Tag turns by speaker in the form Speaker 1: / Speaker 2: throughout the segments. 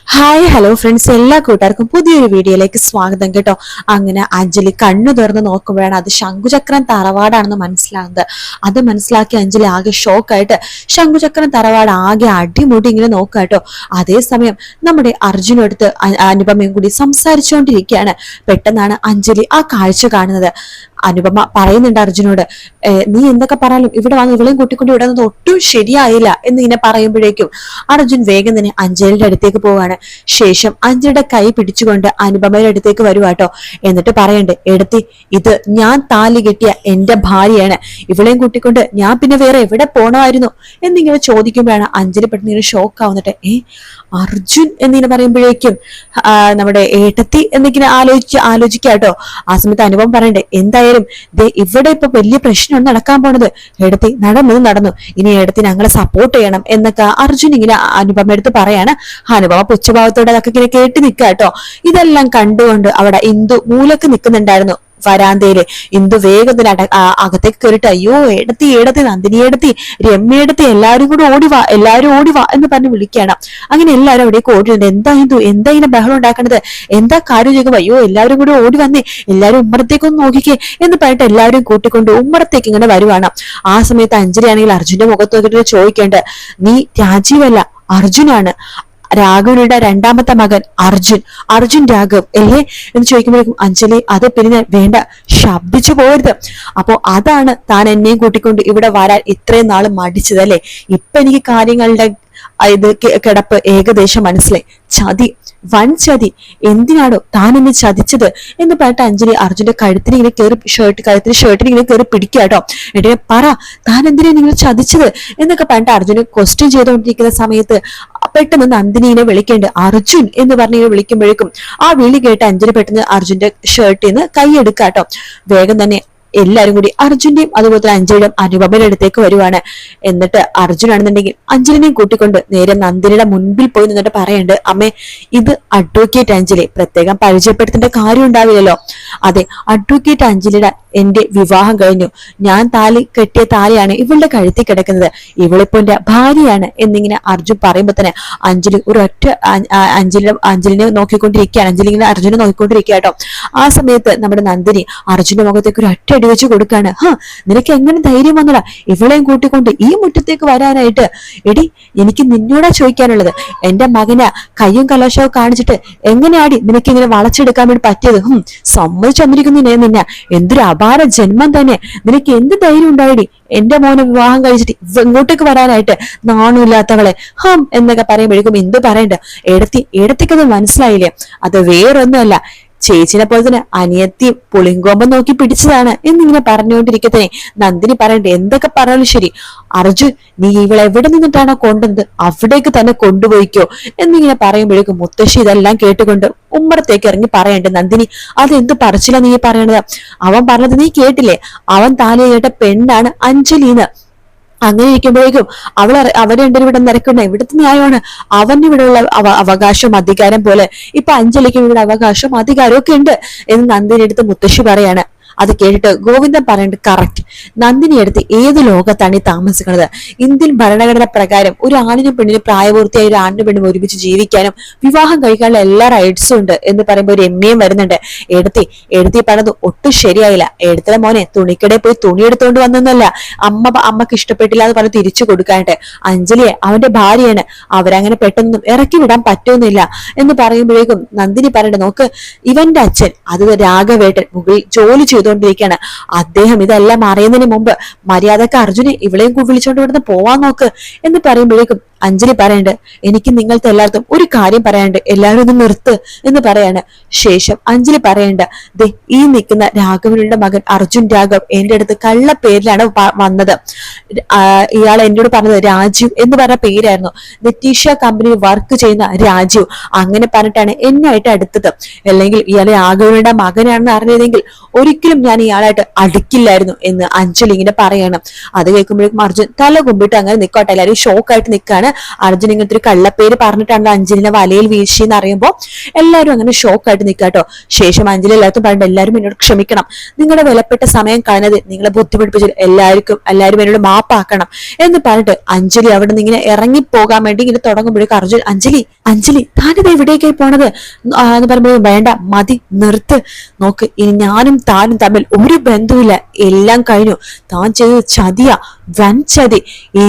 Speaker 1: Hi hello friends, എല്ലാ കൂട്ടുകാർക്കും പുതിയൊരു വീഡിയോയിലേക്ക് സ്വാഗതം കേട്ടോ. അങ്ങനെ അഞ്ജലി കണ്ണു തുറന്ന് നോക്കുമ്പോഴാണ് അത് ശംഖുചക്രം തറവാടാണെന്ന് മനസ്സിലാകുന്നത്. അത് മനസ്സിലാക്കി അഞ്ജലി ആകെ ഷോക്കായിട്ട് ശംഖുചക്രം തറവാട് ആകെ അടിമുടി ഇങ്ങനെ നോക്കുക കേട്ടോ. അതേസമയം നമ്മുടെ അർജുനടുത്ത് അനുപമയും കൂടി സംസാരിച്ചുകൊണ്ടിരിക്കുകയാണ്. പെട്ടെന്നാണ് അഞ്ജലി ആ കാഴ്ച കാണുന്നത്. അനുപമ പറയുന്നുണ്ട് അർജുനോട്, നീ എന്തൊക്കെ പറഞ്ഞാലും ഇവിടെ വന്ന് ഇവളെയും കൂട്ടിക്കൊണ്ട് വിടുന്നത് ഒട്ടും ശരിയായില്ല എന്ന് ഇങ്ങനെ പറയുമ്പോഴേക്കും അർജുൻ വേഗം തന്നെ അഞ്ജലിയുടെ അടുത്തേക്ക് പോവാണ്. ശേഷം അഞ്ജലിയുടെ കൈ പിടിച്ചുകൊണ്ട് അനുപമയുടെ അടുത്തേക്ക് വരുവാട്ടോ. എന്നിട്ട് പറയണ്ട്, എടുത്തി ഇത് ഞാൻ താലി കെട്ടിയ എന്റെ ഭാര്യയാണ്, ഇവളെയും കൂട്ടിക്കൊണ്ട് ഞാൻ പിന്നെ വേറെ എവിടെ പോണമായിരുന്നു എന്നിങ്ങനെ ചോദിക്കുമ്പോഴാണ് അഞ്ജലി പെട്ടെന്ന് ഇങ്ങനെ ഷോക്ക് ആവുന്നിട്ട്. അർജുൻ എന്നിങ്ങനെ പറയുമ്പോഴേക്കും നമ്മുടെ ഏട്ടത്തി എന്നിങ്ങനെ ആലോചിക്കാട്ടോ. ആ സമയത്ത് അനുപമ പറയണ്ടേ, എന്തായാലും ഇവിടെ ഇപ്പൊ വലിയ പ്രശ്നമാണ് നടക്കാൻ പോണത്, ഏടത്തി നടന്നു, ഇനി ഏടത്തി ഞങ്ങളെ സപ്പോർട്ട് ചെയ്യണം എന്നൊക്കെ അർജുൻ ഇങ്ങനെ അനുപമ എടുത്ത് പറയാണ്. അനുപമ പുച്ഛഭാവത്തോടെ അതൊക്കെ ഇങ്ങനെ കേട്ട് നിൽക്കാട്ടോ. ഇതെല്ലാം കണ്ടുകൊണ്ട് അവിടെ ഇന്ദു മൂലക്ക് നിൽക്കുന്നുണ്ടായിരുന്നു വരാന്തയില്. ഇന്ദു വേഗത്തിൽ അകത്തേക്ക് കയറിട്ട്, അയ്യോ ഏടത്തി നന്ദിനിയെടുത്തി രമ്യയെടുത്തി എല്ലാരും കൂടെ ഓടിവാ എന്ന് പറഞ്ഞ് വിളിക്കണം. അങ്ങനെ എല്ലാവരും അവിടേക്ക് ഓടിയുണ്ട്. എന്താ ഇന്ദു, എന്താ ഇങ്ങനെ ബഹളം ഉണ്ടാക്കണത്, എന്താ കാര്യം ചോദിക്കും. അയ്യോ എല്ലാവരും കൂടെ ഓടി വന്നേ, എല്ലാവരും ഉമ്മറത്തേക്കൊന്ന് നോക്കിക്കേ എന്ന് പറഞ്ഞിട്ട് എല്ലാവരും കൂട്ടിക്കൊണ്ട് ഉമ്മറത്തേക്ക് ഇങ്ങനെ വരുവാണ്. ആ സമയത്ത് അഞ്ജലി ആണെങ്കിൽ അർജുന്റെ മുഖത്ത് നോക്കിയിട്ട് ചോദിക്കേണ്ട, നീ രാജീവല്ല അർജുനാണ്, രാഘവനുടെ രണ്ടാമത്തെ മകൻ അർജുൻ രാഘവ് അല്ലേ എന്ന് ചോദിക്കുമ്പോഴേക്കും അഞ്ജലി, അത് പിന്നെ വേണ്ട, ശബ്ദിച്ചു പോകരുത്. അപ്പോ അതാണ് താൻ എന്നെയും കൂട്ടിക്കൊണ്ട് ഇവിടെ വരാൻ ഇത്രയും നാള് മടിച്ചത് അല്ലെ. ഇപ്പൊ എനിക്ക് കാര്യങ്ങളുടെ ഇത് കിടപ്പ് ഏകദേശം മനസ്സിലായി. ചതി, വൻ ചതി, എന്തിനാണോ താൻ എന്നെ ചതിച്ചത് എന്ന് പറഞ്ഞിട്ട് അഞ്ജലി അർജുന്റെ കഴുത്തിന് ഇങ്ങനെ കയറി ഷർട്ടിന് ഇങ്ങനെ കയറി പിടിക്കാട്ടോ. എന്നിട്ട് പറ, താൻ എന്തിനാ നിങ്ങൾ ചതിച്ചത് എന്നൊക്കെ പറഞ്ഞിട്ട് അർജുന് ക്വസ്റ്റ്യൻ ചെയ്തുകൊണ്ടിരിക്കുന്ന സമയത്ത് പെട്ടെന്ന് നന്ദിനിനെ വിളിക്കേണ്ട, അർജുൻ എന്ന് പറഞ്ഞ് വിളിക്കുമ്പോഴേക്കും ആ വിളി കേട്ട് അഞ്ജലി പെട്ടെന്ന് അർജുന്റെ ഷർട്ടിൽ നിന്ന് കൈയെടുക്കാട്ടോ. വേഗം തന്നെ എല്ലാരും കൂടി അർജുന്റെയും അതുപോലെ തന്നെ അഞ്ജലിയുടെയും അനുപമയുടെ അടുത്തേക്ക് വരുവാണ്. എന്നിട്ട് അർജുനാണെന്നുണ്ടെങ്കിൽ അഞ്ജലിനെയും കൂട്ടിക്കൊണ്ട് നേരെ നന്ദിനിയുടെ മുൻപിൽ പോയി നിന്നിട്ട് പറയണ്ട്, അമ്മേ ഇത് അഡ്വക്കേറ്റ് അഞ്ജലി, പ്രത്യേകം പരിചയപ്പെടുത്തേണ്ട കാര്യം ഉണ്ടാവില്ലല്ലോ. അതെ, അഡ്വക്കേറ്റ് അഞ്ജലിയുടെ എന്റെ വിവാഹം കഴിഞ്ഞു, ഞാൻ താലി കെട്ടിയ താലിയാണ് ഇവളുടെ കഴുത്തിൽ കിടക്കുന്നത്, ഇവളിപ്പോ എന്റെ ഭാര്യയാണ് എന്നിങ്ങനെ അർജുൻ പറയുമ്പോ തന്നെ അഞ്ജലി ഒരൊറ്റ അഞ്ജലിനെ നോക്കിക്കൊണ്ടിരിക്കുകയാണ്. അഞ്ജലി ഇങ്ങനെ അർജുനെ നോക്കിക്കൊണ്ടിരിക്കുക കേട്ടോ. ആ സമയത്ത് നമ്മുടെ നന്ദിനി അർജുന്റെ മുഖത്തേക്ക് ഒരു ഒറ്റ അടി വെച്ച് കൊടുക്കാണ്. നിനക്ക് എങ്ങനെ ധൈര്യം വന്നടാ ഇവളെയും കൂട്ടിക്കൊണ്ട് ഈ മുറ്റത്തേക്ക് വരാനായിട്ട്? എടി, എനിക്ക് നിന്നോടാ ചോദിക്കാനുള്ളത്, എന്റെ മകനെ കയ്യും കലാശവും കാണിച്ചിട്ട് എങ്ങനെയാടി നിനക്ക് ഇങ്ങനെ വളച്ചെടുക്കാൻ വേണ്ടി പറ്റിയത്? സമ്മതിച്ചു തന്നിരിക്കുന്നു നിന്നെ, എന്തൊരു അപാര ജന്മം തന്നെ, നിനക്ക് എന്ത് ധൈര്യം ഉണ്ടായിടി എന്റെ മോനെ വിവാഹം കഴിച്ചിട്ട് ഇങ്ങോട്ടേക്ക് വരാനായിട്ട്, നാണമില്ലാത്തവളെ എന്നൊക്കെ പറയുമ്പോഴേക്കും എന്ത് പറയണ്ട, ഏടത്തിക്കത് മനസ്സിലായില്ലേ, അത് വേറൊന്നുമല്ല, ചേച്ചിനെ പോലെ തന്നെ അനിയത്തി പുളിങ്കോമ്പം നോക്കി പിടിച്ചതാണ് എന്നിങ്ങനെ പറഞ്ഞുകൊണ്ടിരിക്കത്തന്നെ നന്ദിനി പറയണ്ടേ, എന്തൊക്കെ പറഞ്ഞാലും ശരി അർജുൻ, നീ ഇവളെ എവിടെ നിന്നിട്ടാണോ കൊണ്ടുവന്നത് അവിടേക്ക് തന്നെ കൊണ്ടുപോയിക്കോ എന്നിങ്ങനെ പറയുമ്പോഴേക്കും മുത്തശ്ശി ഇതെല്ലാം കേട്ടുകൊണ്ട് ഉമ്മറത്തേക്ക് ഇറങ്ങി പറയണ്ടേ, നന്ദിനി അതെന്ത് പറച്ചില്ല നീ പറയണത്, അവൻ പറഞ്ഞത് നീ കേട്ടില്ലേ, അവൻ താലി കേട്ട പെണ്ണാണ് അഞ്ജലിന്ന്. അങ്ങനെ ഇരിക്കുമ്പോഴേക്കും അവൻ രണ്ടുപേരും ഇവിടെ നിരക്കുന്ന ഇവിടുത്തെ ന്യായമാണ്, അവന് ഇവിടെയുള്ള അവകാശം അധികാരം പോലെ ഇപ്പൊ അഞ്ജലിക്കും ഇവിടെ അവകാശം അധികാരവും ഒക്കെ ഉണ്ട് എന്ന് നന്ദിനി എടുത്ത് മുത്തശ്ശി പറയാണ്. അത് കേട്ടിട്ട് ഗോവിന്ദൻ പറയുന്നത് കറക്റ്റ്, നന്ദിനി എടുത്ത് ഏത് ലോകത്താണ് ഈ താമസിക്കുന്നത്? ഇന്ത്യൻ ഭരണഘടന പ്രകാരം ഒരു ആണിനും പെണ്ണിനും പ്രായപൂർത്തിയായ ഒരു ആണിനും പെണ്ണും ഒരുമിച്ച് ജീവിക്കാനും വിവാഹം കഴിക്കാനുള്ള എല്ലാ റൈറ്റ്സും ഉണ്ട് എന്ന് പറയുമ്പോൾ ഒരു എമ്മയും വരുന്നുണ്ട്. എടുത്തി പറഞ്ഞത് ഒട്ടും ശരിയായില്ല, എടുത്തല മോനെ തുണിക്കടയിൽ പോയി തുണി എടുത്തുകൊണ്ട് വന്നൊന്നല്ല, അമ്മക്ക് ഇഷ്ടപ്പെട്ടില്ല എന്ന് പറഞ്ഞ് തിരിച്ചു കൊടുക്കാനായിട്ട്. അഞ്ജലിയെ അവന്റെ ഭാര്യയാണ്, അവരങ്ങനെ പെട്ടെന്നൊന്നും ഇറക്കി വിടാൻ പറ്റുന്നില്ല എന്ന് പറയുമ്പോഴേക്കും നന്ദിനി പറയണ്ട, നോക്ക് ഇവന്റെ അച്ഛൻ അത് രാഘവേട്ടൻ മുകളിൽ ജോലി ചെയ്തുകൊണ്ടിരിക്കുകയാണ്, അദ്ദേഹം ഇതെല്ലാം അറിയുന്നതിന് മുമ്പ് മര്യാദക്ക് അർജുനെ ഇവളെയും വിളിച്ചോണ്ട് ഇവിടുന്ന് പോവാൻ നോക്ക് എന്ന് പറയുമ്പോഴേക്കും അഞ്ജലി പറയണ്ട്, എനിക്ക് നിങ്ങൾക്ക് എല്ലാവർക്കും ഒരു കാര്യം പറയാനുണ്ട്, എല്ലാവരും ഒന്ന് നിർത്ത് എന്ന് പറയാണ്. ശേഷം അഞ്ജലി പറയണ്ട, ദേ ഈ നിൽക്കുന്ന രാഘവനുടെ മകൻ അർജുൻ രാഘവ് എന്റെ അടുത്ത് കള്ള പേരിലാണ് വന്നത്, ഇയാൾ എന്നോട് പറഞ്ഞത് രാജീവ് എന്ന് പറഞ്ഞ പേരായിരുന്നു, നെറ്റീഷ കമ്പനിയിൽ വർക്ക് ചെയ്യുന്ന രാജീവ് അങ്ങനെ പറഞ്ഞിട്ടാണ് എന്നായിട്ട് അടുത്തത്, അല്ലെങ്കിൽ ഇയാളെ രാഘവനുടെ മകനാണെന്ന് അറിഞ്ഞതെങ്കിൽ ഒരിക്കലും ഞാൻ ഇയാളായിട്ട് അടുക്കില്ലായിരുന്നു എന്ന് അഞ്ജലി ഇങ്ങനെ പറയണം. അത് കേൾക്കുമ്പോഴേക്കും അർജുൻ തല കുമ്പിട്ട് അങ്ങനെ നിൽക്കട്ടെ, എല്ലാവരും ഷോക്കായിട്ട് നിൽക്കാണ്. അർജുൻ ഇങ്ങനത്തെ ഒരു കള്ളപ്പേര് പറഞ്ഞിട്ടാണ് അഞ്ജലിനെ വലയിൽ വീഴ്ചയെന്ന് അറിയുമ്പോൾ എല്ലാവരും അങ്ങനെ ഷോക്കായിട്ട് നിൽക്കാട്ടോ. ശേഷം അഞ്ജലി എല്ലാത്തും പറഞ്ഞിട്ട് എല്ലാവരും എന്നോട് ക്ഷമിക്കണം, നിങ്ങളുടെ വിലപ്പെട്ട സമയം കളഞ്ഞത് നിങ്ങളെ ബുദ്ധിമുട്ടിപ്പിച്ചു, എല്ലാവരും എന്നോട് മാപ്പാക്കണം എന്ന് പറഞ്ഞിട്ട് അഞ്ജലി അവിടെ നിന്ന് ഇങ്ങനെ ഇറങ്ങിപ്പോകാൻ വേണ്ടി ഇങ്ങനെ തുടങ്ങുമ്പോഴേക്കും അർജുൻ അഞ്ജലി താനിത് എവിടേക്കായി പോണത് എന്ന് പറയുമ്പോൾ വേണ്ട മതി നിർത്ത്, നോക്ക് ഇനി ഞാനും താനും തമ്മിൽ ഒരു ബന്ധവുമില്ല, എല്ലാം കഴിഞ്ഞു, താൻ ചെയ്തത് ചതിയാ, വൻ ചതി,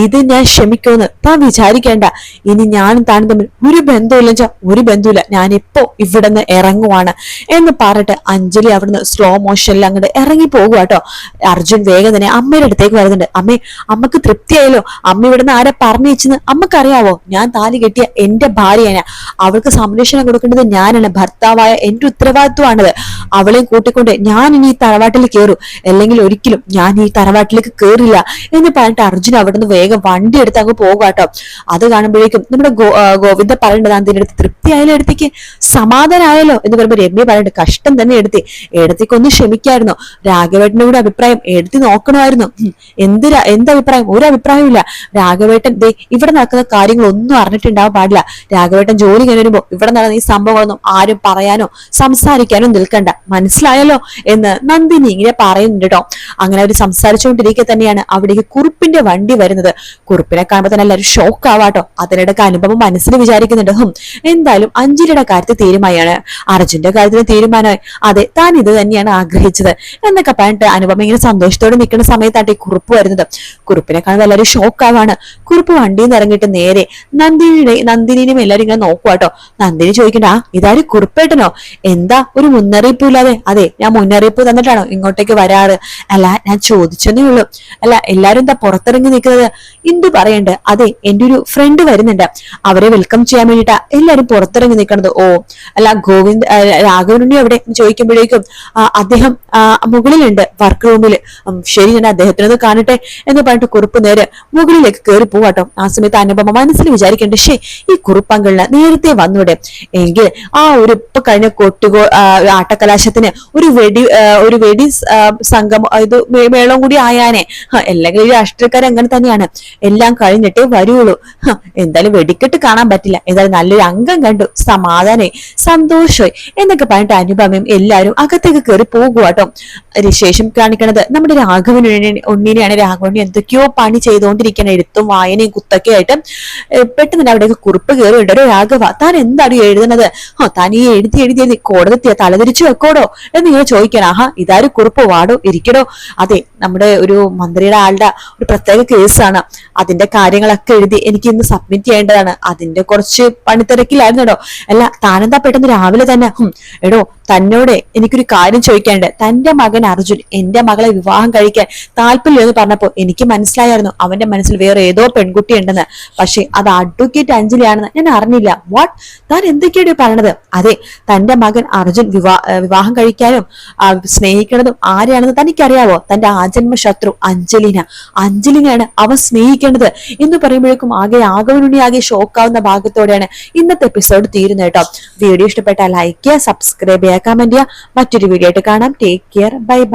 Speaker 1: ഇത് ഞാൻ ക്ഷമിക്കുമെന്ന് താൻ വിചാരിക്കേണ്ട, ഇനി ഞാനും താനും തമ്മിൽ ഒരു ബന്ധമില്ല ഒരു ബന്ധമില്ല, ഞാനിപ്പോ ഇവിടെ നിന്ന് ഇറങ്ങുവാണ് എന്ന് പറഞ്ഞിട്ട് അഞ്ജലി അവിടുന്ന് സ്ലോ മോഷനിൽ അങ്ങോട്ട് ഇറങ്ങി പോകുക കേട്ടോ. അർജുൻ വേഗം തന്നെ അമ്മയുടെ അടുത്തേക്ക് വരുന്നുണ്ട്. അമ്മക്ക് തൃപ്തിയായല്ലോ, അമ്മ ഇവിടുന്ന് ആരെ പറഞ്ഞു വെച്ചെന്ന് അമ്മക്കറിയാവോ, ഞാൻ താലി കെട്ടിയ എന്റെ ഭാര്യയാണ്, അവൾക്ക് സംരക്ഷണം കൊടുക്കേണ്ടത് ഞാനാണ്, ഭർത്താവായ എന്റെ ഉത്തരവാദിത്വമാണത്, അവളെയും കൂട്ടിക്കൊണ്ട് ഞാൻ ഇനി ഈ തറവാട്ടിൽ കയറും, അല്ലെങ്കിൽ ഒരിക്കലും ഞാൻ ഈ തറവാട്ടിലേക്ക് കേറില്ല എന്ന് പറഞ്ഞിട്ട് അർജുൻ അവിടുന്ന് വേഗം വണ്ടി എടുത്ത് അങ്ങ് പോകാട്ടോ. അത് കാണുമ്പോഴേക്കും നമ്മുടെ ഗോവിന്ദ പറയേണ്ടത് അതിന്റെ അടുത്ത് തൃപ്തിയായാലും എടുത്തേക്ക് സമാധാനമായല്ലോ എന്ന് പറയുമ്പോൾ രമ്യ പറയണ്ട് കഷ്ടം തന്നെ എടുത്തേക്കൊന്ന് ക്ഷമിക്കായിരുന്നു, രാഘവേട്ടന്റെ കൂടെ അഭിപ്രായം എടുത്തി നോക്കണമായിരുന്നു. എന്തഭിപ്രായം? ഒരു അഭിപ്രായവും ഇല്ല. രാഘവേട്ടൻ ഇവിടെ നടക്കുന്ന കാര്യങ്ങളൊന്നും അറിഞ്ഞിട്ടുണ്ടാവാൻ പാടില്ല, രാഘവേട്ടൻ ജോലി കഴിഞ്ഞ് വരുമ്പോ ഇവിടെ നടന്ന ഈ സംഭവങ്ങളൊന്നും ആരും പറയാനോ സംസാരിക്കാനോ നിൽക്കണ്ട, മനസ്സിലായല്ലോ എന്ന് നന്ദിനി ഇങ്ങനെ പറയുന്നുണ്ട് കേട്ടോ. അങ്ങനെ അവർ സംസാരിച്ചുകൊണ്ടിരിക്കെ തന്നെയാണ് അവിടേക്ക് കുറുപ്പിന്റെ വണ്ടി വരുന്നത്. കുറുപ്പിനെ കാണുമ്പോൾ തന്നെ എല്ലാവരും ഷോക്ക് ആവാട്ടോ. അതിനിടയ്ക്ക് അനുഭവം മനസ്സിൽ വിചാരിക്കുന്നുണ്ട്, എന്തായാലും അഞ്ജലിയുടെ കാര്യത്തിൽ തീരുമാനമാണ്, അർജുന്റെ കാര്യത്തിൽ തീരുമാനമായി, അതെ താൻ ഇത് തന്നെയാണ് ആഗ്രഹിച്ചത് എന്നൊക്കെ പറഞ്ഞിട്ട് അനുപമ ഇങ്ങനെ സന്തോഷത്തോടെ നിൽക്കുന്ന സമയത്താട്ടെ കുറുപ്പ് വരുന്നത്. കുറുപ്പിനെ കാണുമ്പോൾ എല്ലാവരും ഷോക്ക് ആവാണ്. കുറുപ്പ് വണ്ടിയിൽ നിന്ന് ഇറങ്ങിയിട്ട് നേരെ നന്ദിനിയും എല്ലാവരും ഇങ്ങനെ നോക്കുവാട്ടോ. നന്ദിനി ചോദിക്കണ്ട, ഇതാര് കുറുപ്പേട്ടനോ, എന്താ ഒരു മുന്നറിയിപ്പ് ഇല്ലാതെ? അതെ ഞാൻ മുന്നറിയിപ്പ് തന്നിട്ടാണോ ഇങ്ങോട്ടേക്ക് വരാറ്? അല്ല ഞാൻ ചോദിച്ചെന്നേ ഉള്ളൂ. അല്ല എല്ലാരും എന്താ പുറത്തിറങ്ങി നിൽക്കുന്നത്? ഇന്ദു പറയണ്ട്, അതെ എന്റെ ഒരു ഫ്രണ്ട് വരുന്നുണ്ട്, അവരെ വെൽക്കം ചെയ്യാൻ വേണ്ടിട്ടാ എല്ലാരും പുറത്തിറങ്ങി നിൽക്കണത്. ഓ അല്ല രാഘവനുണ്ണി എവിടെ ചോദിക്കുമ്പോഴേക്കും അദ്ദേഹം മുകളിലുണ്ട് വർക്ക് റൂമില്. ശരി ഞാൻ അദ്ദേഹത്തിനത് കാണട്ടെ എന്ന് പറഞ്ഞിട്ട് കുറുപ്പ് നേരെ മുകളിലേക്ക് കയറി പോവാട്ടോ. ആ സമയത്ത് അനുപമ മനസ്സിൽ വിചാരിക്കേണ്ട, ഈ കുറുപ്പങ്കളിന് നേരത്തെ വന്നൂടെ എങ്കിൽ ആ ഒരു ഇപ്പൊ കഴിഞ്ഞ ആട്ടക്കലാശത്തിന് ഒരു വെടി സംഗമം ഇത് മേളം കൂടി ആയാനെ. അല്ലെങ്കിൽ ഈ രാഷ്ട്രീയക്കാർ അങ്ങനെ തന്നെയാണ്, എല്ലാം കഴിഞ്ഞിട്ടേ വരുള്ളൂ. എന്തായാലും വെടിക്കെട്ട് കാണാൻ പറ്റില്ല, എന്തായാലും നല്ലൊരു അംഗം കണ്ടു, സമാധാനമായി സന്തോഷമായി എന്നൊക്കെ പറഞ്ഞിട്ട് അനുപമയും എല്ലാവരും അകത്തേക്ക് കയറി പോകുവാട്ടോ. ശേഷം കാണിക്കണത് നമ്മുടെ ഉണ്ണിനെയാണ്. രാഘവണ്ണി എന്തൊക്കെയോ പണി ചെയ്തുകൊണ്ടിരിക്കണം, എഴുത്തും വായനയും കുത്തൊക്കെ ആയിട്ട്. പെട്ടെന്ന് അവിടേക്ക് കുറിപ്പ് കയറി ഇടരോ, രാഘവ താൻ എന്താണ് എഴുതുന്നത്? താൻ ഈ എഴുതി കോടതി തലതിരിച്ചു വെക്കോടോ എന്ന് ഇങ്ങനെ ചോദിക്കണം. ഇതാരും കുറിപ്പ് വാടോ ഇരിക്കടോ. അതെ നമ്മുടെ ഒരു മന്ത്രിയുടെ ആളുടെ ഒരു പ്രത്യേക കേസാണ്, അതിന്റെ കാര്യങ്ങളൊക്കെ എഴുതി എനിക്ക് ഇന്ന് സബ്മിറ്റ് ചെയ്യേണ്ടതാണ്, അതിന്റെ കുറച്ച് പണിത്തിരക്കിലായിരുന്നോ. അല്ല താനെന്താ പെട്ടെന്ന് രാവിലെ തന്നെ? എടോ തന്നോട് എനിക്കൊരു കാര്യം ചോദിക്കാനുണ്ട്. തന്റെ മകൻ അർജുൻ എന്റെ മകളെ വിവാഹം കഴിക്കാൻ താല്പര്യമില്ലെന്ന് പറഞ്ഞപ്പോ എനിക്ക് മനസ്സിലായിരുന്നു അവന്റെ മനസ്സിൽ വേറെ ഏതോ പെൺകുട്ടി ഉണ്ടെന്ന്. പക്ഷെ അത് അഡ്വക്കേറ്റ് അഞ്ജലിയാണെന്ന് ഞാൻ അറിഞ്ഞില്ല. വാട്ട്? താൻ എന്തൊക്കെയാണ് പറഞ്ഞത്? അതെ തന്റെ മകൻ അർജുൻ വിവാഹം കഴിക്കാനും സ്നേഹിക്കുന്നതും ആരെയാണെന്ന് തനിക്കറിയാവോ? തന്റെ ആജന്മ ശത്രു അഞ്ജലിനെയാണ് അവൻ സ്നേഹിക്കേണ്ടത് എന്ന് പറയുമ്പോഴേക്കും ആകവനുണ്ണി ആകെ ഷോക്കാവുന്ന ഭാഗത്തോടെയാണ് ഇന്നത്തെ എപ്പിസോഡ് തീരുന്നത് കേട്ടോ. വീഡിയോ ഇഷ്ടപ്പെട്ടാൽ ലൈക്ക് ചെയ്യുക, സബ്സ്ക്രൈബ് ചെയ്യുക, കമന്റ് ചെയ്യുക. മറ്റൊരു വീഡിയോ ആയിട്ട് കാണാം. Take care, bye bye.